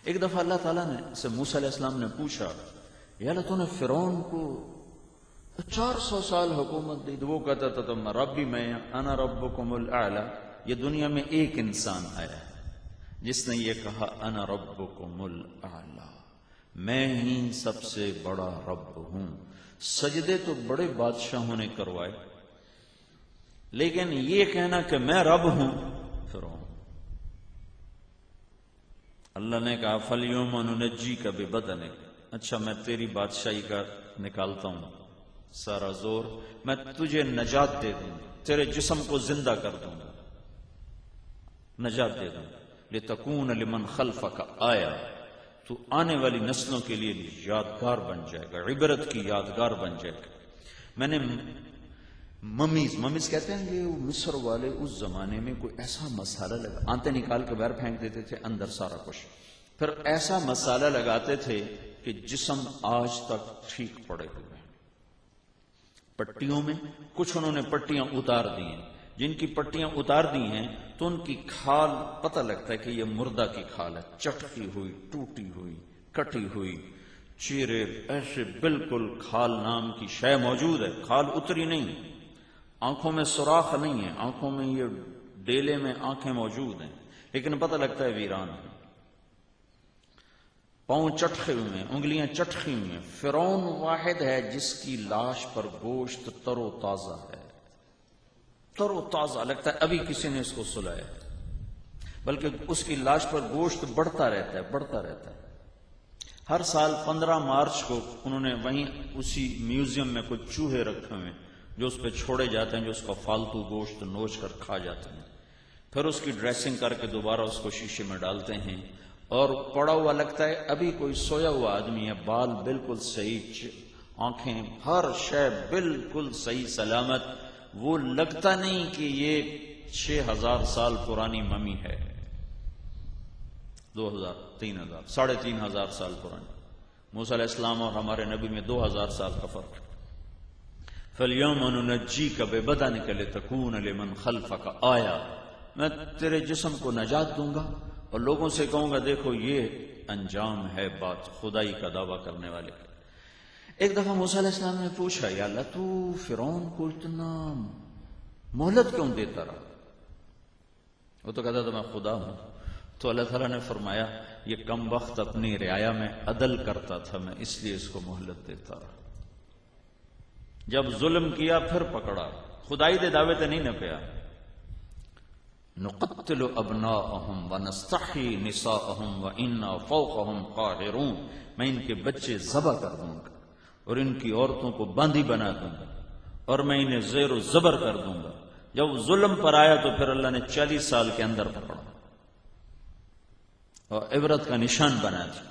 ایک دفعہ اللہ تعالیٰ نے سے موسیٰ علیہ السلام نے پوچھا، یا اللہ تو نے فرعون کو 400 سال حکومت دی، وہ کہتا تھا تم ربی میں انا ربکم الاعلی. یہ دنیا میں ایک انسان آیا ہے جس نے یہ کہا انا ربکم الاعلی، میں ہی سب سے بڑا رب ہوں. سجدے تو بڑے بادشاہوں نے کروائے، لیکن یہ کہنا کہ میں رب ہوں فرعون. اللہ نے کہا فَالْيَوْمَ نُنَجِّيكَ بِبَدَنِكَ، اچھا میں تیری بادشاہی کا نکالتا ہوں سارا زور، میں تجھے نجات دے دوں، تیرے جسم کو زندہ کر دوں گا، نجات دے دوں گا. لِتَكُونَ لِمَنْ خَلْفَكَ آیَةً، تو آنے والی نسلوں کے لیے یادگار بن جائے گا، عبرت کی یادگار بن جائے گا. میں نے ممیز کہتے ہیں کہ مصر والے اس زمانے میں کوئی ایسا مسالہ لگا، آنتے نکال کے باہر پھینک دیتے تھے، اندر سارا کچھ، پھر ایسا مسالہ لگاتے تھے کہ جسم آج تک ٹھیک پڑے ہوئے. پٹیوں میں کچھ انہوں نے پٹیاں اتار دی ہیں، جن کی پٹیاں اتار دی ہیں تو ان کی کھال پتہ لگتا ہے کہ یہ مردہ کی کھال ہے، چٹکی ہوئی، ٹوٹی ہوئی، کٹی ہوئی. چہرے ایسے بالکل کھال نام کی شے موجود ہے، کھال اتری نہیں، آنکھوں میں سوراخ نہیں ہے، آنکھوں میں یہ ڈیلے میں آنکھیں موجود ہیں، لیکن پتہ لگتا ہے ویران ہے. پاؤں چٹکے ہوئے ہیں، انگلیاں چٹکی ہوئی ہیں. فرعون واحد ہے جس کی لاش پر گوشت تر و تازہ ہے، تر و تازہ لگتا ہے ابھی کسی نے اس کو سلایا، بلکہ اس کی لاش پر گوشت بڑھتا رہتا ہے، بڑھتا رہتا ہے. ہر سال 15 مارچ کو انہوں نے وہیں اسی میوزیم میں کچھ چوہے رکھے ہوئے جو اس پہ چھوڑے جاتے ہیں، جو اس کا فالتو گوشت نوچ کر کھا جاتے ہیں. پھر اس کی ڈریسنگ کر کے دوبارہ اس کو شیشے میں ڈالتے ہیں، اور پڑا ہوا لگتا ہے ابھی کوئی سویا ہوا آدمی ہے، بال بالکل صحیح، آنکھیں ہر شے بالکل صحیح سلامت. وہ لگتا نہیں کہ یہ 6000 سال پرانی ممی ہے، 2000 3000 3500 سال پرانی. موسیٰ علیہ السلام اور ہمارے نبی میں 2000 سال کا فرق ہے. فَالْيَوْمَ نُنَجِّيكَ بِبَدَنِكَ لِتَكُونَ لِمَنْ خَلْفَكَ آیَةً، میں تیرے جسم کو نجات دوں گا اور لوگوں سے کہوں گا دیکھو یہ انجام ہے بات خدائی کا دعویٰ کرنے والے. ایک دفعہ موسیٰ علیہ السلام نے پوچھا، یا اللہ تو فرعون کو اتنا مہلت کیوں دیتا رہا؟ وہ تو کہتا تھا میں خدا ہوں. تو اللہ تعالیٰ نے فرمایا یہ کم وقت اپنی رعایا میں عدل کرتا تھا، میں اس لیے اس کو مہلت دیتا رہا. جب ظلم کیا پھر پکڑا، خدائی دے دعوے تے نہیں نہ پیا. نقتل ابناءہم ونستحیی نساءہم وإنا فوقہم قاہرون، میں ان کے بچے ذبح کر دوں گا اور ان کی عورتوں کو باندھی بنا دوں گا اور میں انہیں زیر و زبر کر دوں گا. جب ظلم پر آیا تو پھر اللہ نے 40 سال کے اندر پکڑا اور عبرت کا نشان بنا دیا.